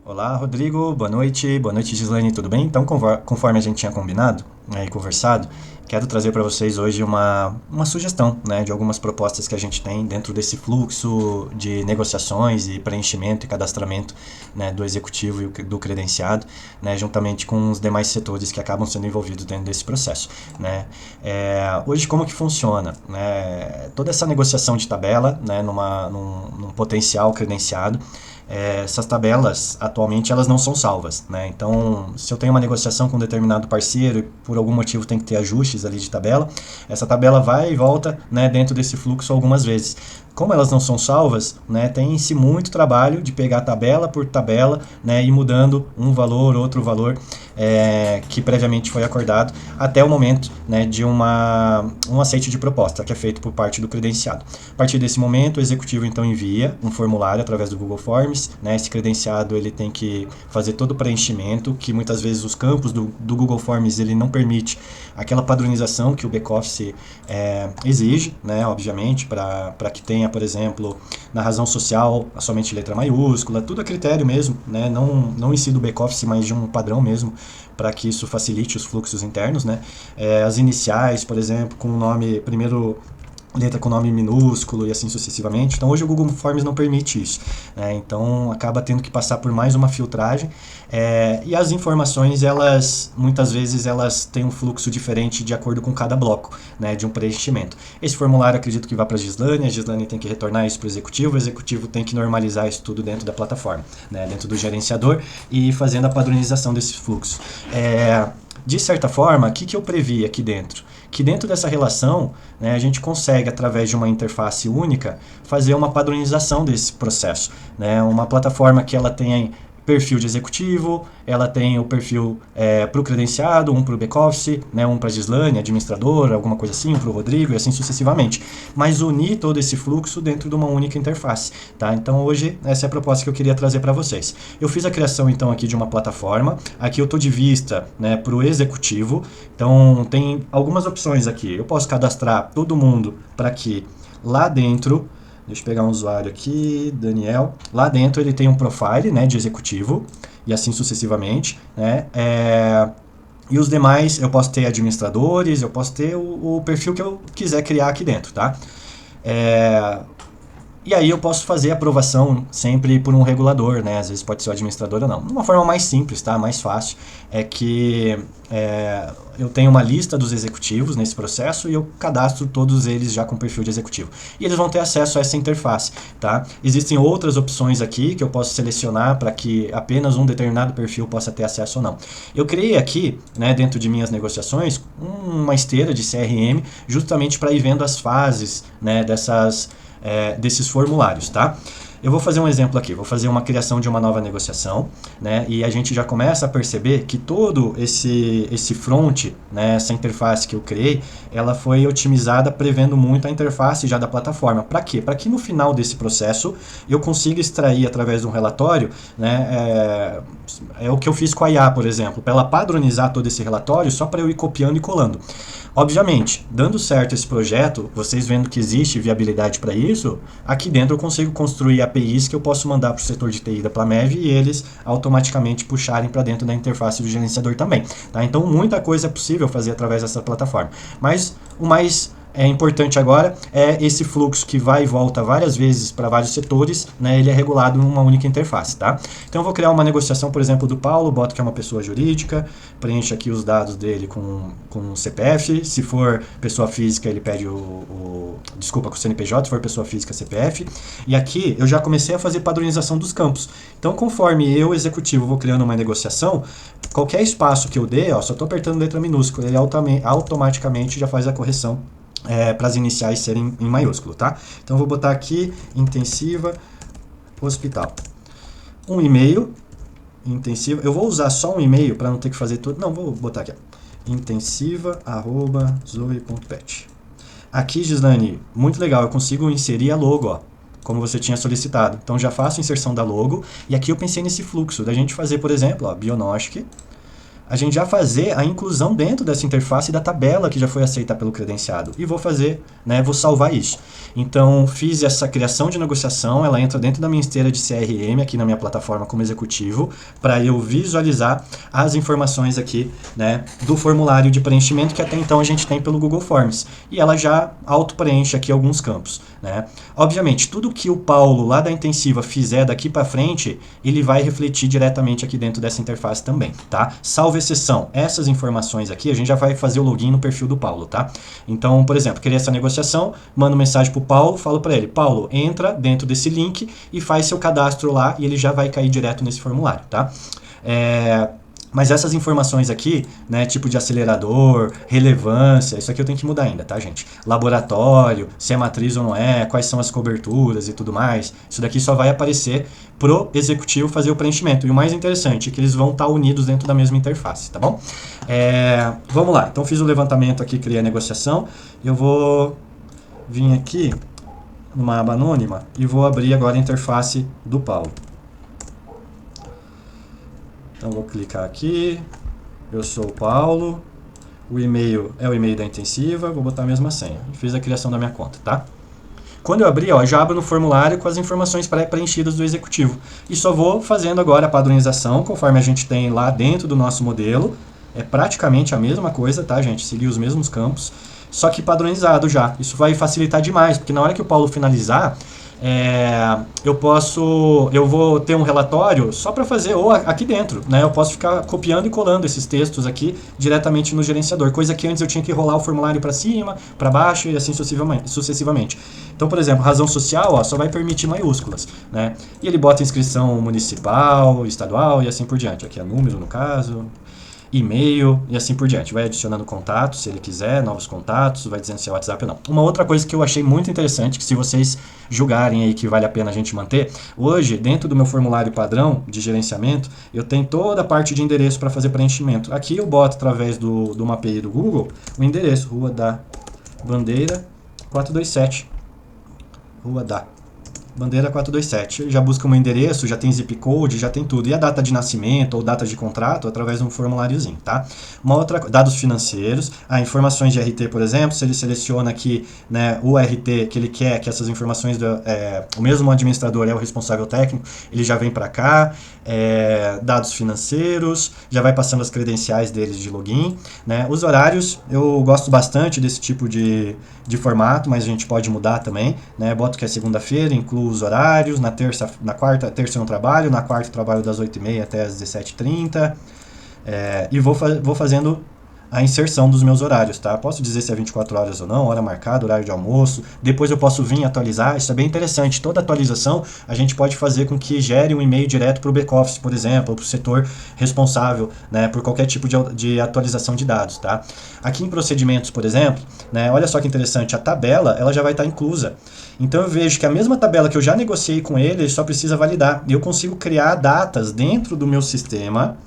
Olá, Rodrigo. Boa noite. Boa noite, Gislaine. Tudo bem? Então, conforme a gente tinha combinado, né, e conversado, quero trazer para vocês hoje uma sugestão, né, de algumas propostas que a gente tem dentro desse fluxo de negociações e preenchimento e cadastramento, né, do executivo e do credenciado, né, juntamente com os demais setores que acabam sendo envolvidos dentro desse processo, né. Hoje, como que funciona? Né? Toda essa negociação de tabela, né, num potencial credenciado, essas tabelas, atualmente, elas não são salvas, né? Então, se eu tenho uma negociação com um determinado parceiro e por algum motivo tem que ter ajustes ali de tabela, essa tabela vai e volta, né, dentro desse fluxo algumas vezes. Como elas não são salvas, né, tem-se muito trabalho de pegar tabela por tabela, né, e mudando um valor, outro valor, que previamente foi acordado, até o momento, né, de um aceite de proposta, que é feito por parte do credenciado. A partir desse momento, o executivo então envia um formulário através do Google Forms, né, esse credenciado ele tem que fazer todo o preenchimento, que muitas vezes os campos do Google Forms ele não permite aquela padronização que o back-office exige, né, obviamente, para que tenha, por exemplo, na razão social, somente letra maiúscula, tudo a critério mesmo, né, não em si do back-office, mas de um padrão mesmo, para que isso facilite os fluxos internos, né. As iniciais, por exemplo, com o nome, primeiro letra com nome minúsculo e assim sucessivamente. Então hoje o Google Forms não permite isso, né? Então acaba tendo que passar por mais uma filtragem, e as informações, elas muitas vezes elas têm um fluxo diferente de acordo com cada bloco, né, de um preenchimento. Esse formulário acredito que vai para a Gislaine tem que retornar isso para o executivo tem que normalizar isso tudo dentro da plataforma, né, dentro do gerenciador e fazendo a padronização desse fluxo. De certa forma, o que eu previ aqui dentro? Que dentro dessa relação, né, a gente consegue, através de uma interface única, fazer uma padronização desse processo, né? Uma plataforma que ela tenha perfil de executivo, ela tem o perfil para o credenciado, um para o back-office, né, um para a Gislaine, administrador, alguma coisa assim, um para o Rodrigo e assim sucessivamente. Mas unir todo esse fluxo dentro de uma única interface. Tá? Então hoje essa é a proposta que eu queria trazer para vocês. Eu fiz a criação então aqui de uma plataforma, aqui eu estou de vista, né, para o executivo, então tem algumas opções aqui. Eu posso cadastrar todo mundo para que lá dentro. Deixa eu pegar um usuário aqui, Daniel. Lá dentro ele tem um profile, né, de executivo e assim sucessivamente, né? E os demais eu posso ter administradores, eu posso ter o perfil que eu quiser criar aqui dentro, tá? E aí eu posso fazer a aprovação sempre por um regulador, né? Às vezes pode ser o administrador ou não. Uma forma mais simples, tá? Mais fácil, é que eu tenho uma lista dos executivos nesse processo e eu cadastro todos eles já com perfil de executivo. E eles vão ter acesso a essa interface, tá? Existem outras opções aqui que eu posso selecionar para que apenas um determinado perfil possa ter acesso ou não. Eu criei aqui, né, dentro de minhas negociações, uma esteira de CRM justamente para ir vendo as fases, né, desses formulários, tá? Eu vou fazer um exemplo aqui, vou fazer uma criação de uma nova negociação, né? E a gente já começa a perceber que todo esse front, né, essa interface que eu criei, ela foi otimizada prevendo muito a interface já da plataforma. Para quê? Para que no final desse processo eu consiga extrair através de um relatório, né, é o que eu fiz com a IA, por exemplo, para ela padronizar todo esse relatório só para eu ir copiando e colando. Obviamente, dando certo esse projeto, vocês vendo que existe viabilidade para isso, aqui dentro eu consigo construir APIs que eu posso mandar para o setor de TI da Plamev e eles automaticamente puxarem para dentro da interface do gerenciador também. Tá? Então, muita coisa é possível fazer através dessa plataforma. Mas o mais importante agora é esse fluxo que vai e volta várias vezes para vários setores, né, ele é regulado em uma única interface, tá? Então eu vou criar uma negociação, por exemplo, do Paulo, boto que é uma pessoa jurídica, preencho aqui os dados dele com o CPF, se for pessoa física ele pede desculpa, com o CNPJ, se for pessoa física, CPF, e aqui eu já comecei a fazer padronização dos campos. Então conforme eu, executivo, vou criando uma negociação, qualquer espaço que eu dê, só estou apertando letra minúscula, ele automaticamente já faz a correção para as iniciais serem em maiúsculo, tá? Então eu vou botar aqui intensiva hospital. Um e-mail intensiva. Eu vou usar só um e-mail para não ter que fazer tudo. Não, vou botar aqui, intensiva@zoe.pet. Aqui, Gislaine, muito legal, eu consigo inserir a logo, como você tinha solicitado. Então já faço a inserção da logo e aqui eu pensei nesse fluxo da gente fazer, por exemplo, Bionostic, a gente já fazer a inclusão dentro dessa interface da tabela que já foi aceita pelo credenciado. E vou fazer, né, vou salvar isso. Então, fiz essa criação de negociação, ela entra dentro da minha esteira de CRM aqui na minha plataforma como executivo, para eu visualizar as informações aqui, né, do formulário de preenchimento que até então a gente tem pelo Google Forms. E ela já auto-preenche aqui alguns campos, né. Obviamente, tudo que o Paulo lá da intensiva fizer daqui para frente, ele vai refletir diretamente aqui dentro dessa interface também, tá? Salvo exceção, essas informações aqui, a gente já vai fazer o login no perfil do Paulo, tá? Então, por exemplo, criei essa negociação, mando mensagem pro Paulo, falo para ele, Paulo, entra dentro desse link e faz seu cadastro lá e ele já vai cair direto nesse formulário, tá? Mas essas informações aqui, né, tipo de acelerador, relevância, isso aqui eu tenho que mudar ainda, tá, gente? Laboratório, se é matriz ou não é, quais são as coberturas e tudo mais, isso daqui só vai aparecer pro executivo fazer o preenchimento. E o mais interessante é que eles vão estar unidos dentro da mesma interface, tá bom? Vamos lá, então fiz o levantamento aqui, criei a negociação, eu vou vir aqui numa aba anônima e vou abrir agora a interface do Paulo. Então vou clicar aqui, eu sou o Paulo, o e-mail é o e-mail da intensiva, vou botar a mesma senha. Fiz a criação da minha conta, tá? Quando eu abrir, ó, já abro no formulário com as informações pré-preenchidas do executivo. E só vou fazendo agora a padronização, conforme a gente tem lá dentro do nosso modelo. É praticamente a mesma coisa, tá, gente? Seguir os mesmos campos, só que padronizado já. Isso vai facilitar demais, porque na hora que o Paulo finalizar, eu vou ter um relatório só para fazer, ou aqui dentro, né? Eu posso ficar copiando e colando esses textos aqui diretamente no gerenciador, coisa que antes eu tinha que rolar o formulário para cima, para baixo e assim sucessivamente. Então, por exemplo, razão social, ó, só vai permitir maiúsculas, né? E ele bota inscrição municipal, estadual e assim por diante. Aqui é número no caso, e-mail e assim por diante. Vai adicionando contatos, se ele quiser, novos contatos, vai dizendo se é WhatsApp ou não. Uma outra coisa que eu achei muito interessante, que se vocês julgarem aí que vale a pena a gente manter, hoje, dentro do meu formulário padrão de gerenciamento, eu tenho toda a parte de endereço para fazer preenchimento. Aqui eu boto, através de uma API do Google, o endereço, Rua da Bandeira 427. Rua da Bandeira 427, já busca um endereço, já tem zip code, já tem tudo. E a data de nascimento ou data de contrato através de um formuláriozinho, tá? Uma outra, dados financeiros, informações de RT, por exemplo, se ele seleciona aqui, né, o RT que ele quer, que essas informações, o mesmo administrador é o responsável técnico, ele já vem para cá. Dados financeiros, já vai passando as credenciais deles de login, né? Os horários, eu gosto bastante desse tipo de formato, mas a gente pode mudar também, né? Boto que é segunda-feira, incluo os horários, na terça eu não trabalho, na quarta eu trabalho das 8h30 até as 17h30, e vou fazendo a inserção dos meus horários, tá? Posso dizer se é 24 horas ou não, hora marcada, horário de almoço, depois eu posso vir atualizar, isso é bem interessante. Toda atualização a gente pode fazer com que gere um e-mail direto para o back-office, por exemplo, ou para o setor responsável, né, por qualquer tipo de atualização de dados, tá? Aqui em procedimentos, por exemplo, né, olha só que interessante, a tabela ela já vai estar inclusa. Então eu vejo que a mesma tabela que eu já negociei com ele só precisa validar. Eu consigo criar datas dentro do meu sistema,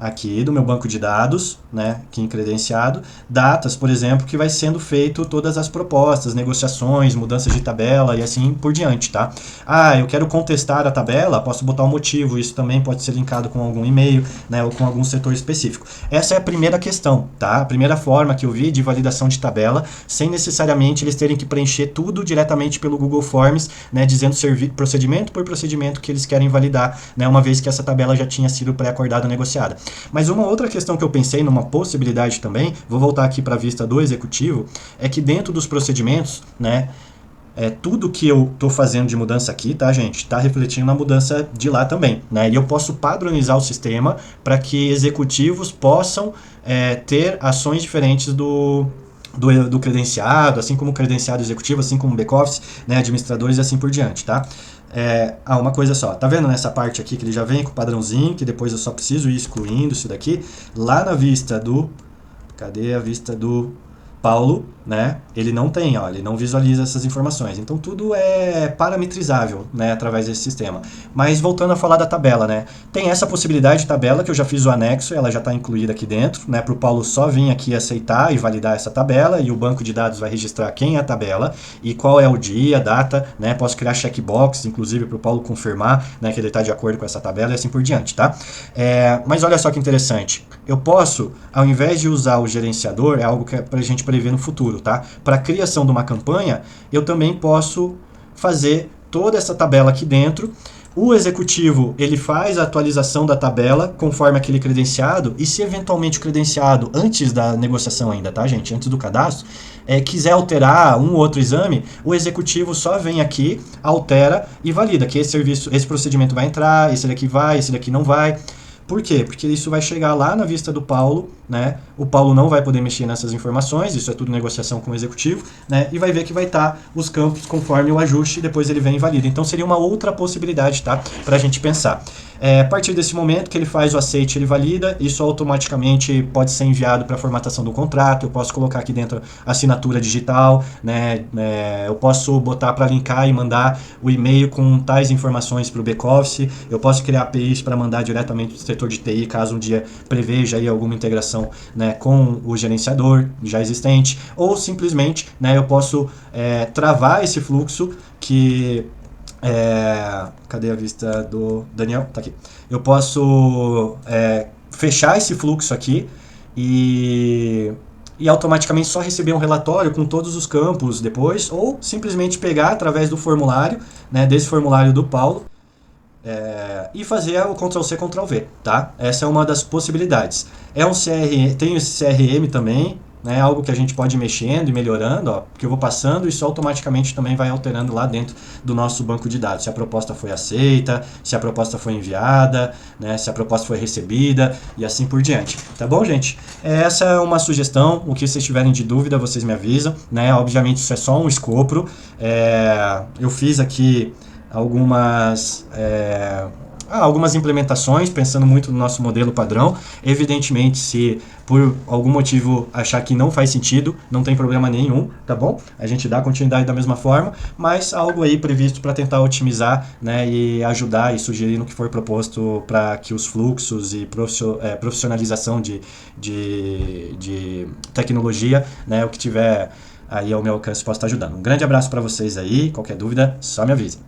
aqui do meu banco de dados, né, aqui em credenciado, datas, por exemplo, que vai sendo feito todas as propostas, negociações, mudanças de tabela e assim por diante, tá? Eu quero contestar a tabela, posso botar um motivo, isso também pode ser linkado com algum e-mail, né, ou com algum setor específico. Essa é a primeira questão, tá? A primeira forma que eu vi de validação de tabela, sem necessariamente eles terem que preencher tudo diretamente pelo Google Forms, né, dizendo procedimento por procedimento que eles querem validar, né, uma vez que essa tabela já tinha sido pré-acordada ou negociada. Mas uma outra questão que eu pensei numa possibilidade também, vou voltar aqui para a vista do executivo, é que dentro dos procedimentos, né, tudo que eu estou fazendo de mudança aqui, tá, gente, está refletindo na mudança de lá também, né, e eu posso padronizar o sistema para que executivos possam ter ações diferentes do credenciado, assim como o credenciado executivo, assim como o back-office, né, administradores e assim por diante, tá? Uma coisa só, tá vendo nessa parte aqui que ele já vem com o padrãozinho, que depois eu só preciso ir excluindo isso daqui, lá na vista do, cadê a vista do Paulo, né, ele não tem, ó, ele não visualiza essas informações. Então tudo é parametrizável, né, através desse sistema. Mas voltando a falar da tabela, né, tem essa possibilidade de tabela que eu já fiz o anexo, ela já está incluída aqui dentro, né, para o Paulo só vir aqui aceitar e validar essa tabela, e o banco de dados vai registrar quem é a tabela e qual é o dia, a data, né, posso criar checkbox, inclusive para o Paulo confirmar, né, que ele está de acordo com essa tabela e assim por diante, tá? Mas olha só que interessante, eu posso, ao invés de usar o gerenciador, é algo que é para a gente prever no futuro, tá? Para a criação de uma campanha, eu também posso fazer toda essa tabela aqui dentro. O executivo, ele faz a atualização da tabela conforme aquele credenciado, e se eventualmente o credenciado, antes da negociação ainda, tá, gente? Antes do cadastro, quiser alterar um ou outro exame, o executivo só vem aqui, altera e valida que esse serviço, esse procedimento vai entrar, esse daqui vai, esse daqui não vai. Por quê? Porque isso vai chegar lá na vista do Paulo, né? O Paulo não vai poder mexer nessas informações, isso é tudo negociação com o executivo, né? E vai ver que vai estar os campos conforme o ajuste e depois ele vem e valida. Então seria uma outra possibilidade, tá? Para a gente pensar. A partir desse momento que ele faz o aceite, ele valida, isso automaticamente pode ser enviado para a formatação do contrato, eu posso colocar aqui dentro assinatura digital, né? Eu posso botar para linkar e mandar o e-mail com tais informações para o back-office, eu posso criar APIs para mandar diretamente para o setor de TI, caso um dia preveja aí alguma integração, né, com o gerenciador já existente, ou simplesmente, né, eu posso travar esse fluxo que... cadê a vista do Daniel? Tá aqui. Eu posso fechar esse fluxo aqui e automaticamente só receber um relatório com todos os campos depois, ou simplesmente pegar através do formulário, né, desse formulário do Paulo, e fazer o Ctrl+C, Ctrl+V, tá? Essa é uma das possibilidades. Tem esse CRM também, né? Algo que a gente pode ir mexendo e melhorando, ó, que eu vou passando e isso automaticamente também vai alterando lá dentro do nosso banco de dados. Se a proposta foi aceita, se a proposta foi enviada, né? Se a proposta foi recebida e assim por diante. Tá bom, gente? Essa é uma sugestão. O que vocês tiverem de dúvida, vocês me avisam, né? Obviamente isso é só um escopo. Eu fiz aqui algumas implementações, pensando muito no nosso modelo padrão. Evidentemente, se por algum motivo achar que não faz sentido, não tem problema nenhum, tá bom? A gente dá continuidade da mesma forma, mas algo aí previsto para tentar otimizar, né, e ajudar e sugerir no que for proposto para que os fluxos e profissionalização de tecnologia, né, o que tiver aí ao meu alcance, possa estar ajudando. Um grande abraço para vocês aí, qualquer dúvida, só me avise.